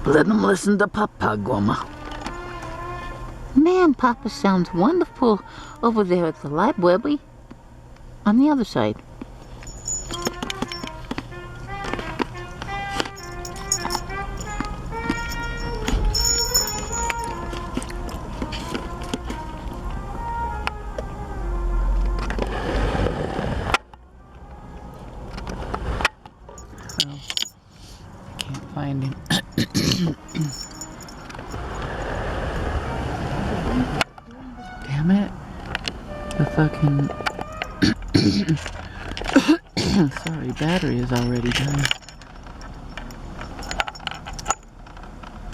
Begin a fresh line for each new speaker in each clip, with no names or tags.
Let them listen to Papa, Grandma. Man, Papa sounds wonderful over there at the library. On the other side. Oh, can't find him. Damn it. The fucking... Sorry, battery is already done.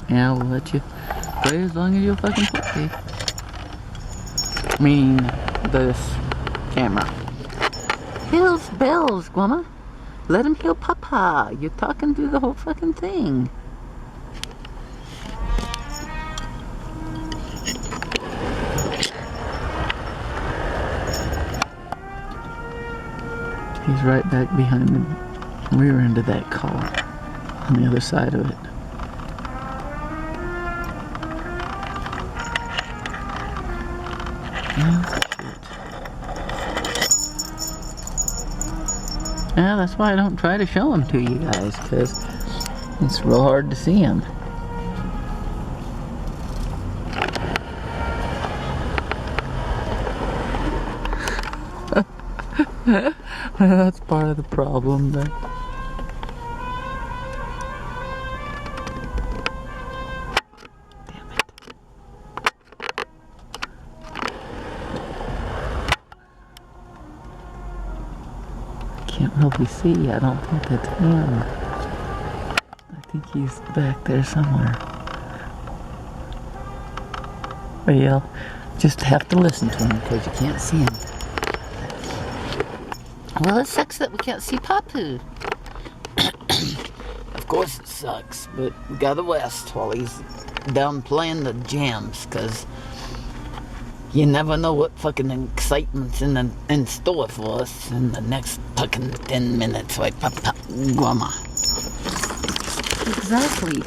Yeah, we'll let you play as long as you fucking play. Meaning this camera. Hills bells, Grandma. Let him heal Papa. You're talking through the whole fucking thing. He's right back behind the rear end of that car on the other side of it. Oh, shit. Yeah, that's why I don't try to show them to you guys, because it's real hard to see them. That's part of the problem, but damn it. I can't really see. I don't think that's him. I think he's back there somewhere. But you'll just have to listen to him because you can't see him. Well, it sucks that we can't see Papu. Of course it sucks, but we gotta rest while he's down playing the jams, because you never know what fucking excitement's in store for us in the next fucking 10 minutes, right, Papa, Grandma? Exactly.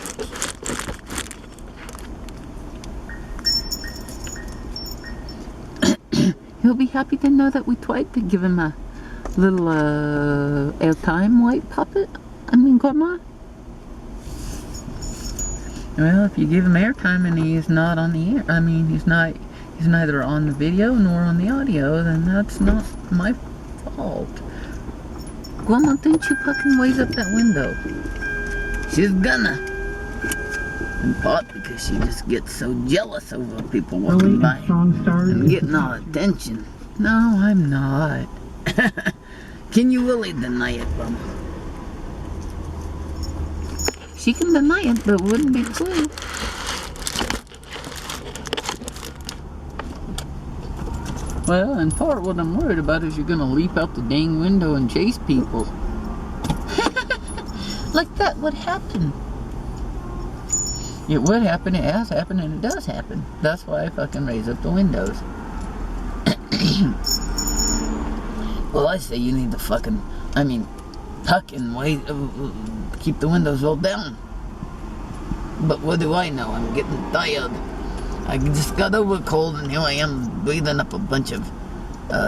He'll be happy to know that we tried to give him a little airtime, white puppet. I mean, Grandma. Well, if you give him airtime and he's not on the air, I mean, he's neither on the video nor on the audio, then that's not my fault. Grandma, don't you fucking raise up that window. She's gonna. In part because she just gets so jealous over people walking by and getting all attention. No, I'm not. Can you really deny it, Grandma? She can deny it, but it wouldn't be true. Well, in part what I'm worried about is you're gonna leap out the dang window and chase people. Like that would happen. It would happen, it has happened, and it does happen. That's why I fucking raise up the windows. Well, I say you need to fucking, tuck and wait, keep the windows rolled down. But what do I know? I'm getting tired. I just got over a cold and here I am breathing up a bunch of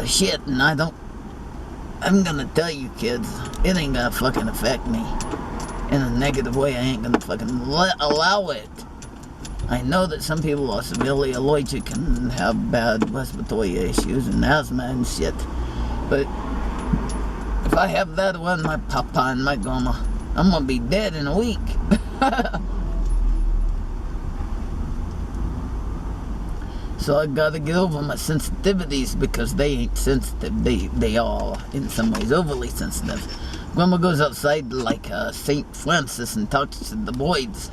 shit, and I'm gonna tell you kids, it ain't gonna fucking affect me. In a negative way, I ain't gonna fucking allow it. I know that some people are severely allergic and have bad respiratory issues and asthma and shit. But if I have that one, my Papa and my Grandma, I'm gonna be dead in a week. So I gotta get over my sensitivities because they ain't sensitive. They are, in some ways, overly sensitive. Grandma goes outside like St. Francis and talks to the boys.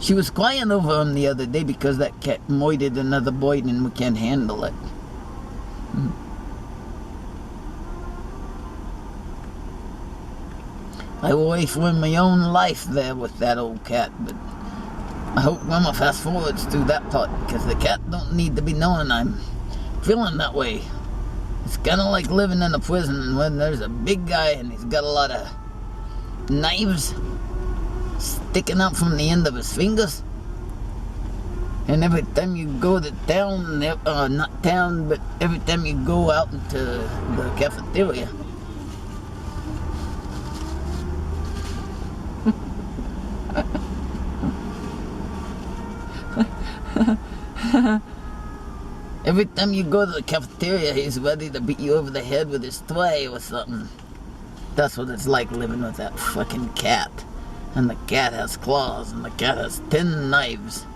She was crying over him the other day because that cat moided another boy and we can't handle it. I will for my own life there with that old cat, but I hope Grandma fast forwards through that part, because the cat don't need to be knowing I'm feeling that way. It's kind of like living in a prison when there's a big guy and he's got a lot of knives. sticking out from the end of his fingers. And every time you go to town, not town, but every time you go out into the cafeteria, every time you go to the cafeteria, he's ready to beat you over the head with his tray or something. That's what it's like living with that fucking cat. And the cat has claws, and the cat has 10 knives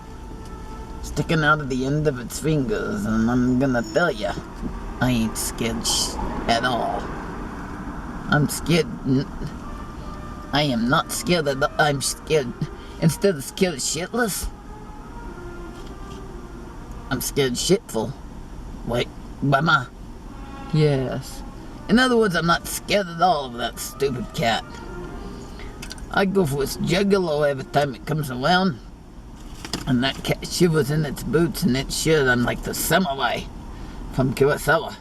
sticking out of the end of its fingers. And I'm gonna tell ya, I ain't scared at all. I'm scared. I am not scared at all. I'm scared. Instead of scared shitless, I'm scared shitful. Wait, mama. Yes. In other words, I'm not scared at all of that stupid cat. I go for its jugular every time it comes around. And that cat shivers in its boots and its shirt. I'm like the samurai from Kurosawa.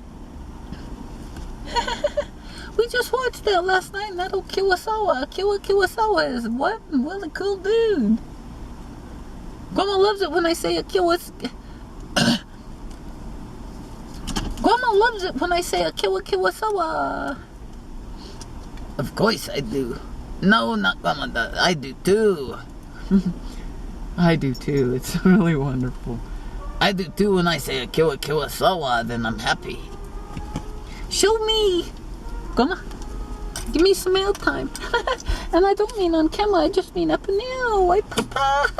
We just watched that last night, and that old Kurosawa. Kurosawa is what? What a cool dude. Grandma loves it when I say a Kurosawa. Grandma loves it when I say a Kurosawa. Of course I do. No, not Grandma does. I do too. I do too. It's really wonderful. I do too when I say a Kurosawa, then I'm happy. Show me! Grandma, give me some mail time. And I don't mean on camera, I just mean up in the air. White papa.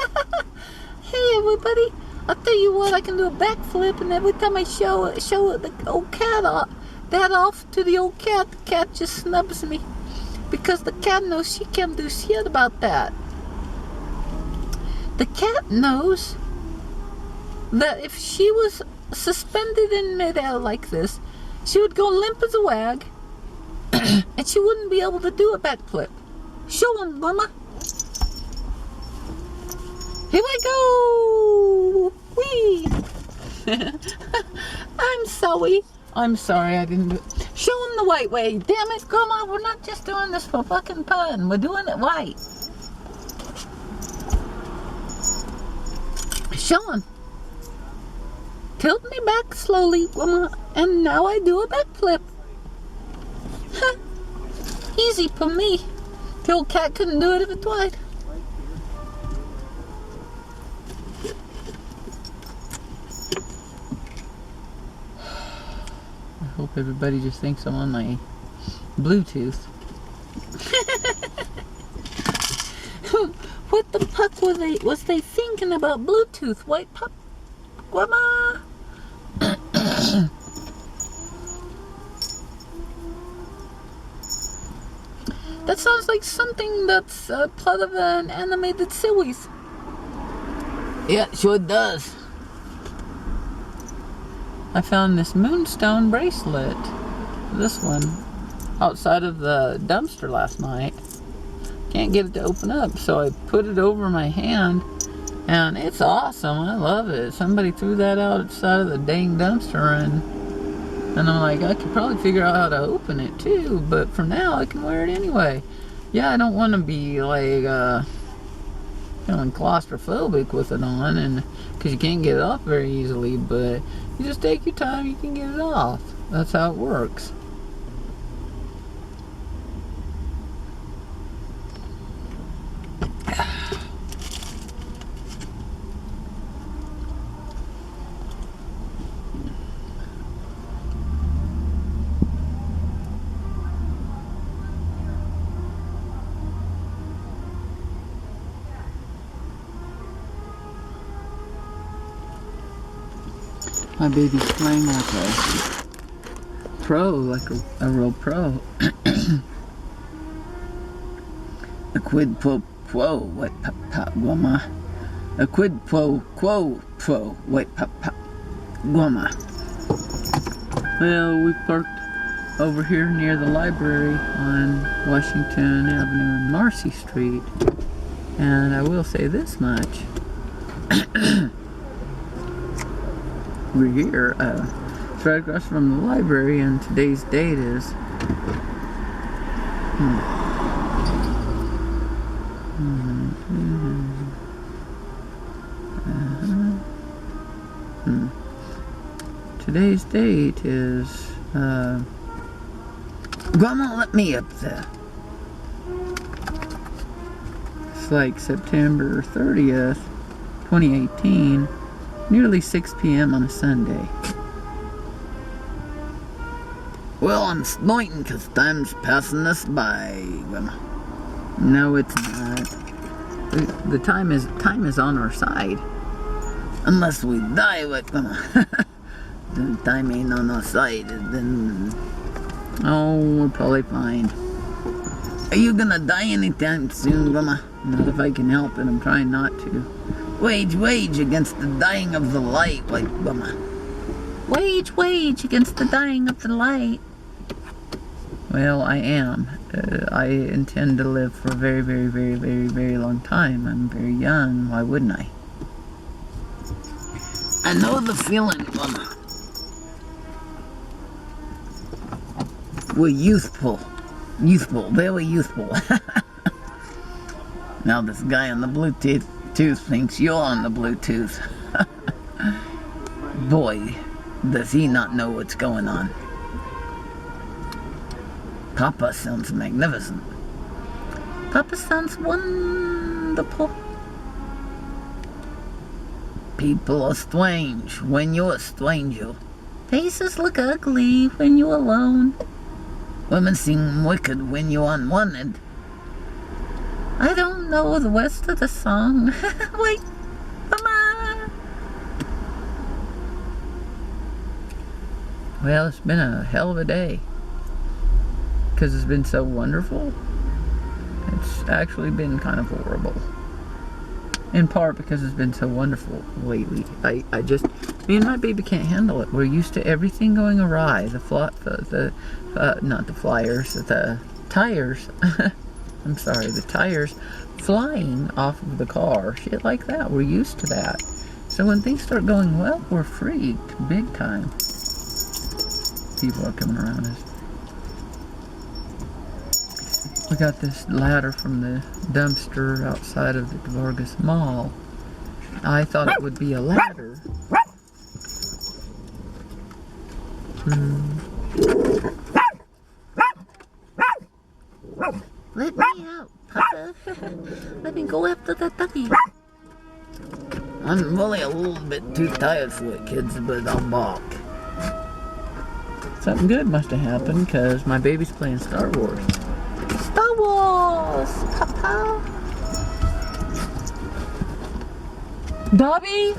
Hey everybody. I'll tell you what, I can do a backflip, and every time I show the old cat off to the old cat, the cat just snubs me. Because the cat knows she can't do shit about that. The cat knows that if she was suspended in midair like this, she would go limp as a wag, and she wouldn't be able to do a backflip. Show him, Mama. Here we go! Whee! I'm sorry. I'm sorry I didn't do it. Show him the right way. Damn it, Grandma, we're not just doing this for fucking fun. We're doing it right. Show him. Tilt me back slowly, Grandma, and now I do a backflip. Huh. Easy for me. The old cat couldn't do it if it tried. I hope everybody just thinks I'm on my Bluetooth. What the fuck was they thinking about Bluetooth? White pup, Grandma? That sounds like something that's part of an animated series. Yeah, it sure does. I found this moonstone bracelet, this one, outside of the dumpster last night. Can't get it to open up, so I put it over my hand, and it's awesome. I love it. Somebody threw that outside of the dang dumpster, and I'm like, I could probably figure out how to open it too, but for now I can wear it anyway. Yeah, I don't want to be like feeling claustrophobic with it on, and because you can't get it off very easily, but you just take your time, you can get it off. That's how it works. My baby's playing like a pro, like a real pro. A quid pro quo, what pop pop guama. A quid pro quo pro, what pop pop guama. Well, we parked over here near the library on Washington Avenue and Marcy Street. And I will say this much. We're here, it's right across from the library, and today's date is Today's date is, Grandma, let me up there. It's like September 30th, 2018, nearly 6 p.m. on a Sunday. Well, I'm snorting because time's passing us by, Grandma. No, it's not. The time is on our side. Unless we die, what, Grandma? The time ain't on our side. Then, oh, we're probably fine. Are you gonna die anytime soon, Grandma? Not if I can help it. I'm trying not to. Wage against the dying of the light, like, Grandma. Wage against the dying of the light. Well, I am. I intend to live for a very, very, very, very, very long time. I'm very young. Why wouldn't I? I know the feeling, Grandma. We're youthful. Very youthful. Now this guy on the Bluetooth thinks you're on the Bluetooth. Boy, does he not know what's going on. Papa sounds magnificent. Papa sounds wonderful. People are strange when you're a stranger. Faces look ugly when you're alone. Women seem wicked when you're unwanted. I don't know the rest of the song. Wait, Mama. Well, it's been a hell of a day. Because it's been so wonderful. It's actually been kind of horrible. In part because it's been so wonderful lately. Me and my baby can't handle it. We're used to everything going awry. The tires. I'm sorry, the tires flying off of the car. Shit like that. We're used to that. So when things start going well, we're freaked big time. People are coming around us. We got this ladder from the dumpster outside of the Vargas Mall. I thought it would be a ladder. Let me out, Papa. Let me go after that ducky. I'm really a little bit too tired for it, kids, but I'll bark. Something good must have happened, because my baby's playing Star Wars. Star Wars, Papa. Dobby?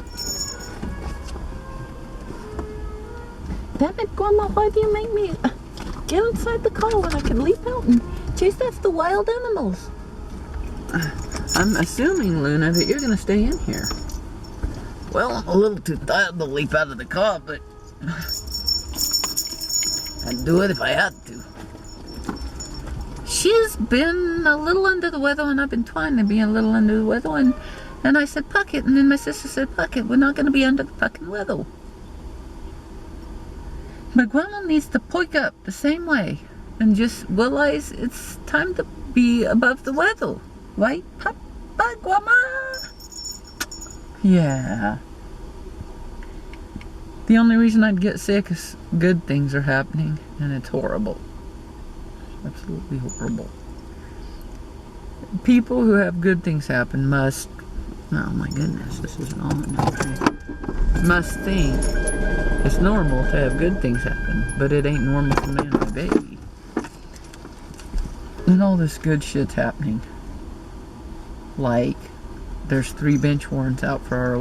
Damn it, Grandma, why do you make me get inside the car when I can leap out and chase after the wild animals? I'm assuming, Luna, that you're going to stay in here. Well, I'm a little too tired to leap out of the car, but I'd do it if I had to. She's been a little under the weather, and I've been trying to be a little under the weather, and I said, "Puck it," and then my sister said, "Puck it, we're not going to be under the fucking weather." But Grandma needs to poke up the same way, and just realize it's time to be above the weather. Right, Papa, Grandma? Yeah. The only reason I'd get sick is good things are happening, and it's horrible. Absolutely horrible. People who have good things happen must, oh my goodness, this isn't on. Okay. Must think it's normal to have good things happen, but it ain't normal for me and my baby. And all this good shit's happening. Like, there's 3 bench warrants out for our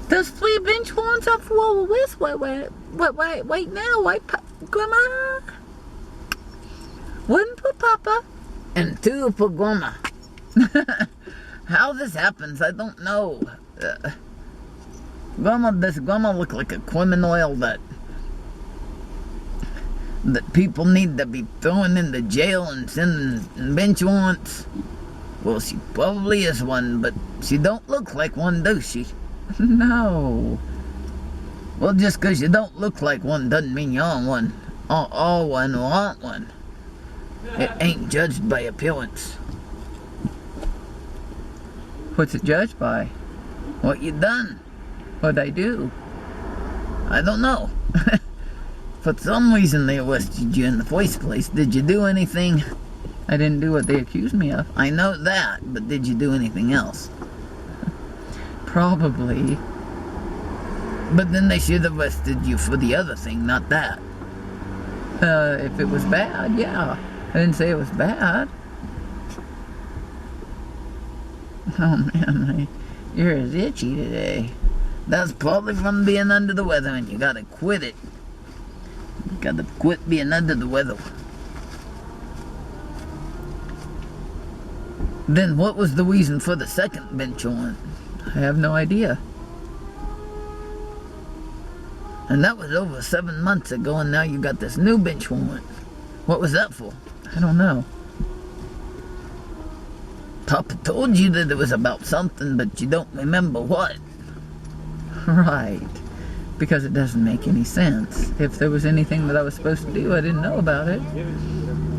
There's 3 bench warrants out for our arrest. Wait now, Grandma? 1 for Papa and 2 for Grandma. How this happens, I don't know. Does Grandma look like a criminal that people need to be throwing into jail and sending bench warrants? Well, she probably is one, but she don't look like one, does she? No. Well, just because you don't look like one doesn't mean you are one. Or one or aren't one. It ain't judged by appearance. What's it judged by? What you done? What'd I do? I don't know. For some reason they arrested you in the first place. Did you do anything? I didn't do what they accused me of. I know that, but did you do anything else? Probably. But then they should have arrested you for the other thing, not that. If it was bad, yeah. I didn't say it was bad. Oh man, my ear is itchy today. That's probably from being under the weather, and you gotta quit it. You gotta quit being under the weather. Then what was the reason for the second bench warrant? I have no idea. And that was over 7 months ago, and now you got this new bench warrant. What was that for? I don't know. Papa told you that it was about something, but you don't remember what. Right. Because it doesn't make any sense. If there was anything that I was supposed to do, I didn't know about it.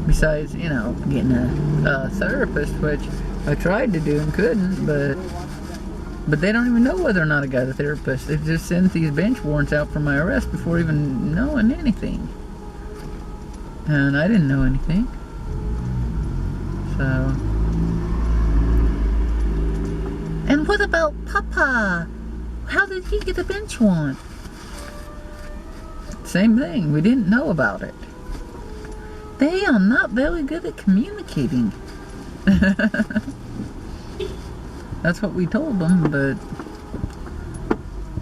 Besides, you know, getting a therapist, which I tried to do and couldn't, but they don't even know whether or not I got a therapist. They just sent these bench warrants out for my arrest before even knowing anything. And I didn't know anything. So... And what about Papa? How did he get a bench warrant? Same thing, we didn't know about it. They are not very good at communicating. That's what we told them, but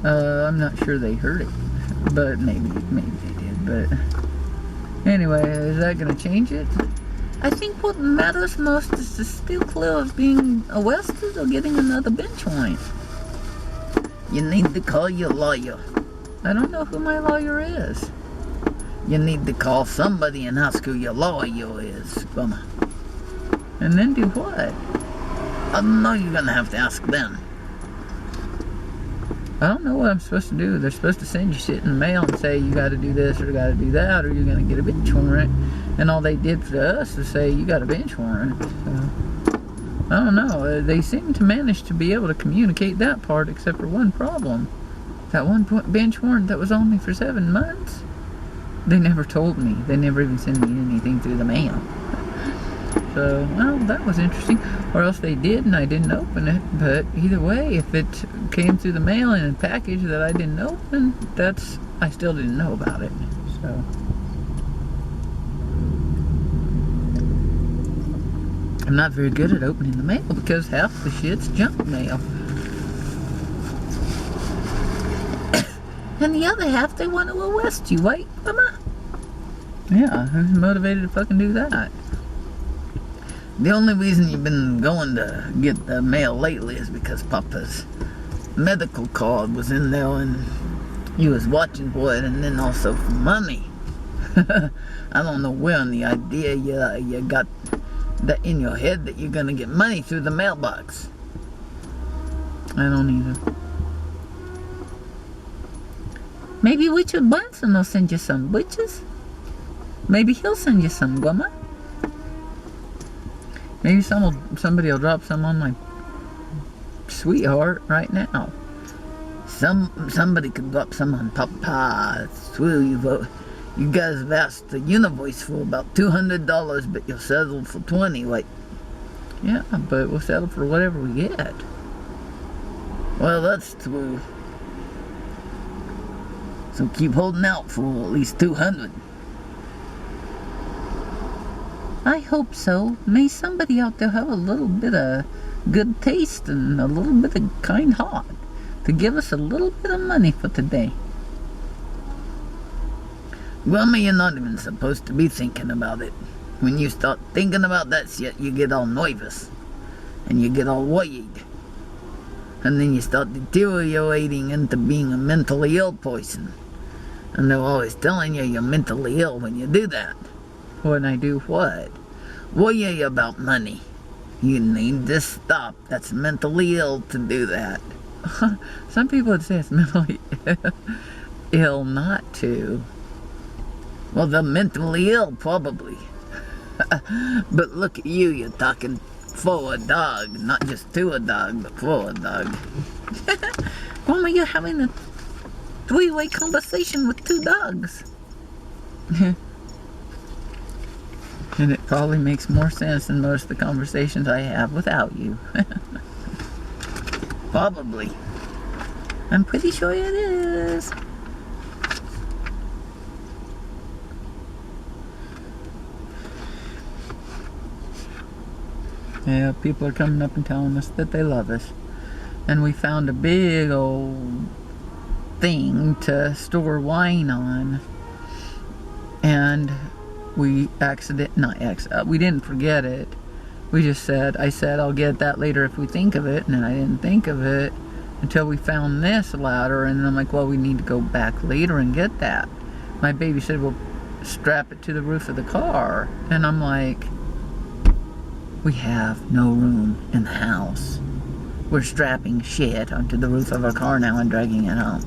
I'm not sure they heard it. But maybe they did. But anyway, is that going to change it? I think what matters most is to steer clear of being arrested or getting another bench warrant. You need to call your lawyer. I don't know who my lawyer is. You need to call somebody and ask who your lawyer is, Grandma. And then do what? I don't know, you're gonna have to ask them. I don't know what I'm supposed to do. They're supposed to send you shit in the mail and say you gotta do this or gotta do that or you're gonna get a bench warrant. And all they did for us is say you got a bench warrant. So, I don't know. They seem to manage to be able to communicate that part except for one problem. That one bench warrant that was only for 7 months. They never told me. They never even sent me anything through the mail. So, well, that was interesting. Or else they did and I didn't open it. But either way, if it came through the mail in a package that I didn't open, I still didn't know about it. So... I'm not very good at opening the mail because half the shit's junk mail. And the other half, they want to arrest you, right, Mama? Yeah, who's motivated to fucking do that? The only reason you've been going to get the mail lately is because Papa's medical card was in there and he was watching for it, and then also for money. I don't know where in the idea you got that in your head that you're gonna get money through the mailbox. I don't either. Maybe Richard Branson will send you some, bitches. Maybe he'll send you some, Grandma. Maybe somebody will drop some on my sweetheart right now. Somebody could drop some on Papa. It's true, you guys have asked the universe for about $200, but you'll settle for 20, like... Yeah, but we'll settle for whatever we get. Well, that's true. So keep holding out for at least 200. I hope so. May somebody out there have a little bit of good taste and a little bit of kind heart to give us a little bit of money for today. Grandma, you're not even supposed to be thinking about it. When you start thinking about that shit, you get all nervous. And you get all worried. And then you start deteriorating into being a mentally ill person. And they're always telling you you're mentally ill when you do that. When I do what? Worry about money. You need to stop. That's mentally ill to do that. Some people would say it's mentally ill not to. Well, they're mentally ill, probably. But look at you, you're talking for a dog. Not just to a dog, but for a dog. Grandma, Grandma, you're having a three-way conversation with two dogs. And it probably makes more sense than most of the conversations I have without you. Probably. I'm pretty sure it is. Yeah, people are coming up and telling us that they love us. And we found a big old thing to store wine on. And we we didn't forget it. We just said, I said, I'll get that later if we think of it. And then I didn't think of it until we found this ladder. And then I'm like, well, we need to go back later and get that. My baby said, well, strap it to the roof of the car. And I'm like, we have no room in the house. We're strapping shit onto the roof of our car now and dragging it home.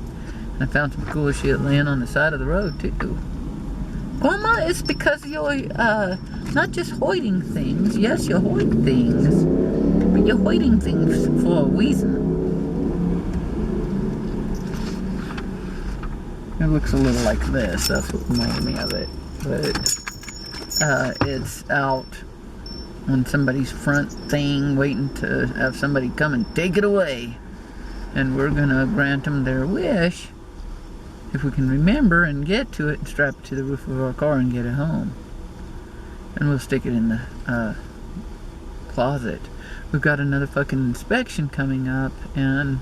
And I found some cool shit laying on the side of the road too. Grandma, it's because you're not just hoarding things. Yes, you're hoarding things, but you're hoarding things for a reason. It looks a little like this. That's what reminded me of it. But it's out on somebody's front thing, waiting to have somebody come and take it away. And we're gonna grant them their wish if we can remember and get to it and strap it to the roof of our car and get it home. And we'll stick it in the closet. We've got another fucking inspection coming up, and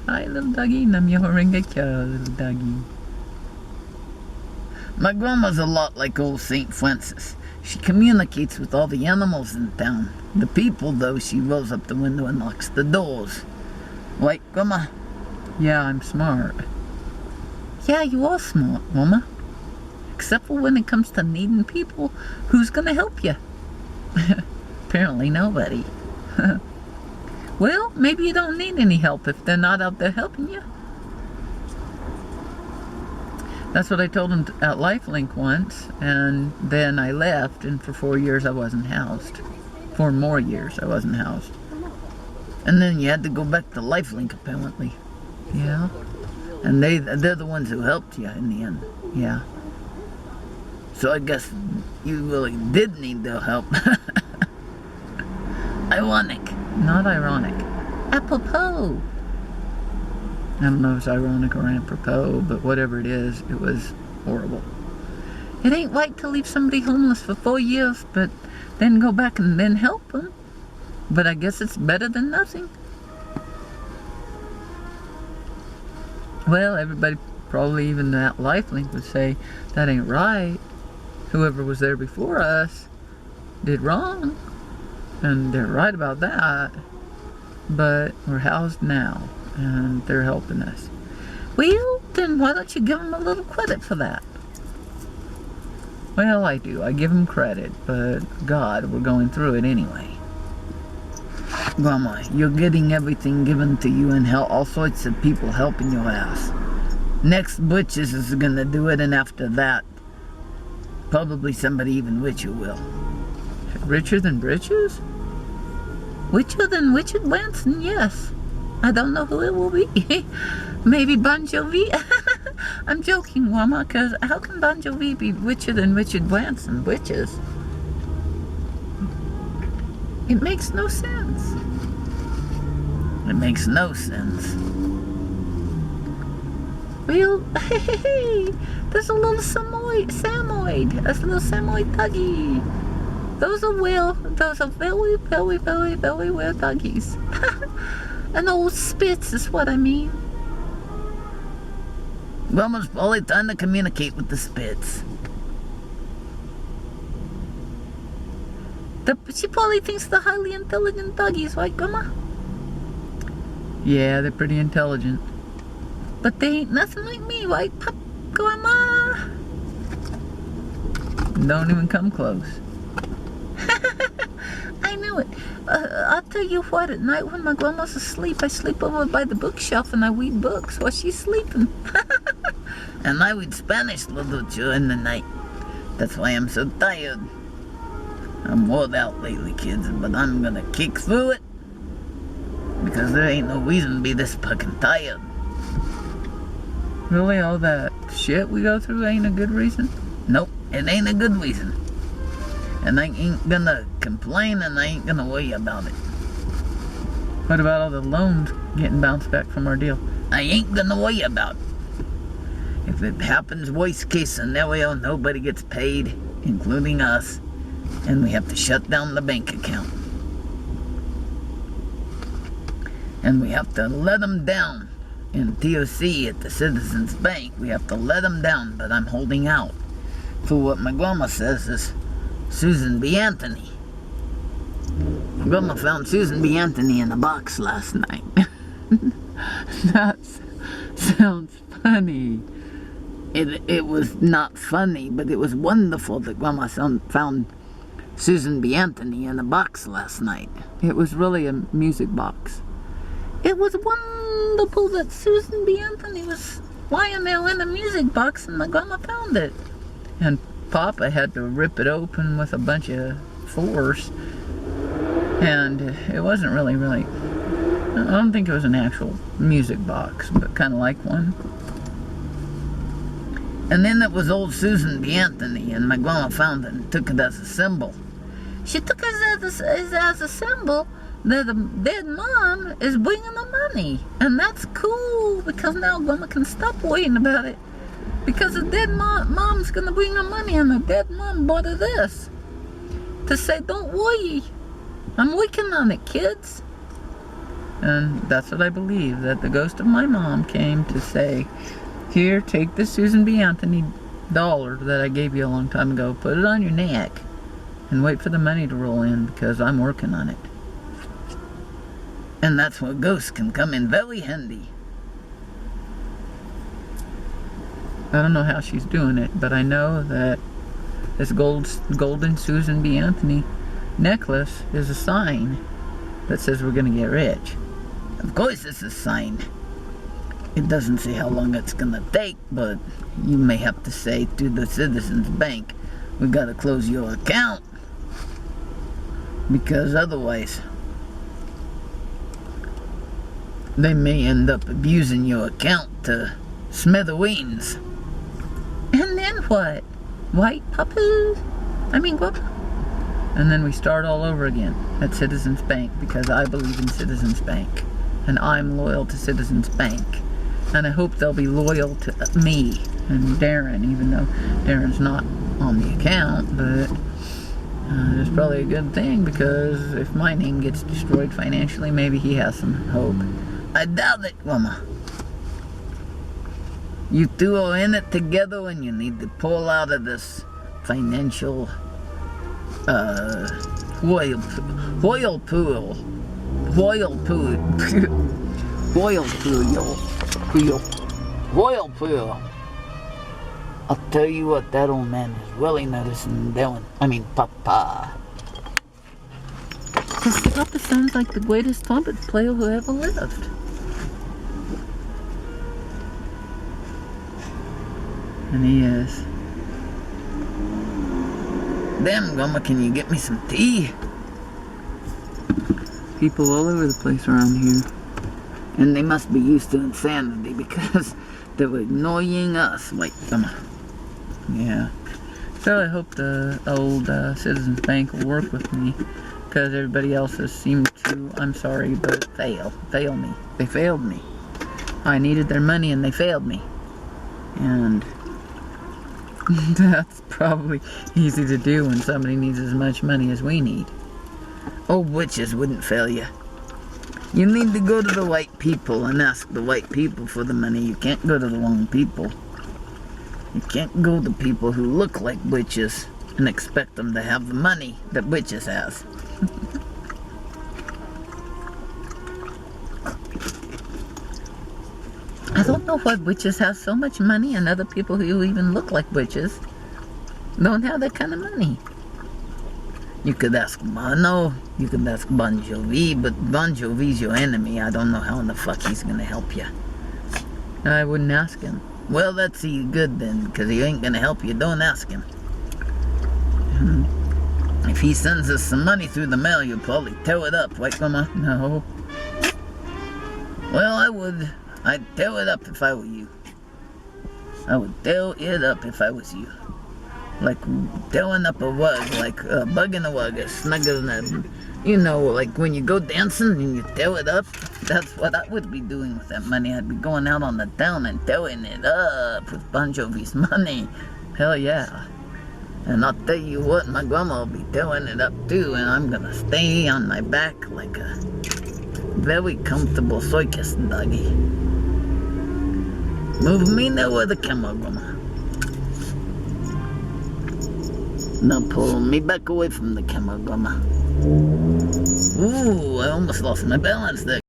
hi little doggy, little doggy. My grandma's a lot like old St. Francis. She communicates with all the animals in town. The people, though, she rolls up the window and locks the doors. Right, Grandma? Yeah, I'm smart. Yeah, you are smart, Mama. Except for when it comes to needing people, who's gonna help you? Apparently nobody. Well, maybe you don't need any help if they're not out there helping you. That's what I told him at LifeLink once, and then I left, and for 4 years I wasn't housed. 4 more years I wasn't housed. And then you had to go back to LifeLink, apparently. Yeah. And they're the ones who helped you in the end. Yeah. So I guess you really did need their help. Ironic. Not ironic. Apropos. I don't know if it's ironic or apropos, but whatever it is, it was horrible. It ain't right to leave somebody homeless for 4 years, but then go back and then help them. But I guess it's better than nothing. Well, everybody, probably even at LifeLink, would say that ain't right. Whoever was there before us did wrong, and they're right about that. But we're housed now, and they're helping us. Well, then why don't you give them a little credit for that? Well, I do. I give them credit, but God, we're going through it anyway. Grandma, you're getting everything given to you and all sorts of people helping your ass. Next Butches is gonna do it, and after that, probably somebody even richer will. Richer than Britches? Richer than Richard Branson, yes. I don't know who it will be. Maybe Bon Jovi? I'm joking, Grandma, because how can Bon Jovi be richer than Richard Branson? Britches. It makes no sense. It makes no sense. Well, hey, there's a little Samoyed, a little Samoyed doggy. Those are very, very, very, very rare doggies. An old Spitz is what I mean. Grandma's probably trying to communicate with the Spitz. She probably thinks they're highly intelligent doggies, right, Grandma? Yeah, they're pretty intelligent. But they ain't nothing like me, right, Grandma? Don't even come close. I knew it. I'll tell you what, at night when my grandma's asleep, I sleep over by the bookshelf and I read books while she's sleeping. And I read Spanish literature in the night. That's why I'm so tired. I'm worn out lately, kids, but I'm gonna kick through it. Because there ain't no reason to be this fucking tired.
Really, all that shit we go through ain't a good reason?
Nope, it ain't a good reason. And I ain't gonna complain, and I ain't gonna worry about it.
What about all the loans getting bounced back from our deal?
I ain't gonna worry about it. If it happens, worst case scenario, nobody gets paid, including us, and we have to shut down the bank account. And we have to let them down. In TOC at the Citizens Bank, we have to let them down, but I'm holding out for what my grandma says is Susan B. Anthony. My grandma found Susan B. Anthony in a box last night.
That sounds funny.
It was not funny, but it was wonderful that grandma found Susan B. Anthony in a box last night.
It was really a music box.
It was wonderful that Susan B. Anthony was lying there in a music box and my grandma found it.
And Papa had to rip it open with a bunch of force. And it wasn't really, I don't think it was an actual music box, but kind of like one.
And then it was old Susan B. Anthony, and my grandma found it and took it as a symbol. She took it as a symbol that the dead mom is bringing the money. And that's cool, because now grandma can stop worrying about it. Because the dead mom's gonna bring her money, and the dead mom bought her this. To say, don't worry, I'm working on it, kids.
And that's what I believe, that the ghost of my mom came to say, here, take this Susan B. Anthony dollar that I gave you a long time ago, put it on your neck, and wait for the money to roll in, because I'm working on it.
And that's where ghosts can come in very handy.
I don't know how she's doing it, but I know that this golden Susan B. Anthony necklace is a sign that says we're going to get rich.
Of course it's a sign. It doesn't say how long it's going to take, but you may have to say to the Citizens Bank, we got to close your account. Because otherwise, they may end up abusing your account to smithereens.
And then what? White puppies? What? And then we start all over again at Citizens Bank, because I believe in Citizens Bank. And I'm loyal to Citizens Bank. And I hope they'll be loyal to me and Darren, even though Darren's not on the account, but it's probably a good thing, because if my name gets destroyed financially, maybe he has some hope.
I doubt it, Mama. You two are in it together, and you need to pull out of this financial whirlpool. I'll tell you what, that old man is really noticing doing. Papa.
Because Papa sounds like the greatest trumpet player who ever lived. And he is.
Damn, Grandma, can you get me some tea?
People all over the place around here.
And they must be used to insanity, because they're ignoring us. Wait, come on.
Yeah. So I hope the old Citizens Bank will work with me, because everybody else has seemed to, I'm sorry, but fail me. They failed me. I needed their money and they failed me. And that's probably easy to do when somebody needs as much money as we need.
Old witches wouldn't fail you. You need to go to the white people and ask the white people for the money. You can't go to the wrong people. You can't go to people who look like witches and expect them to have the money that witches has.
I don't know why witches have so much money, and other people who even look like witches don't have that kind of money.
You could ask Bono, you could ask Bon Jovi, but Bon Jovi's your enemy. I don't know how in the fuck he's gonna help you.
I wouldn't ask him.
Well, that's good then, because he ain't gonna help you. Don't ask him. If he sends us some money through the mail, you'll probably tear it up, right, Mama?
No.
Well, I'd tear it up if I were you. I would tear it up if I was you. Like tearing up a rug, like a bug in a rug, a snugger than a, you know, like when you go dancing and you tear it up. That's what I would be doing with that money. I'd be going out on the town and tearing it up with Bon Jovi's money. Hell yeah. And I'll tell you what, my grandma will be tearing it up too, and I'm gonna stay on my back like a very comfortable circus doggy. Move me now with the camera, grandma. Now pull me back away from the camera, grandma. Ooh, I almost lost my balance there.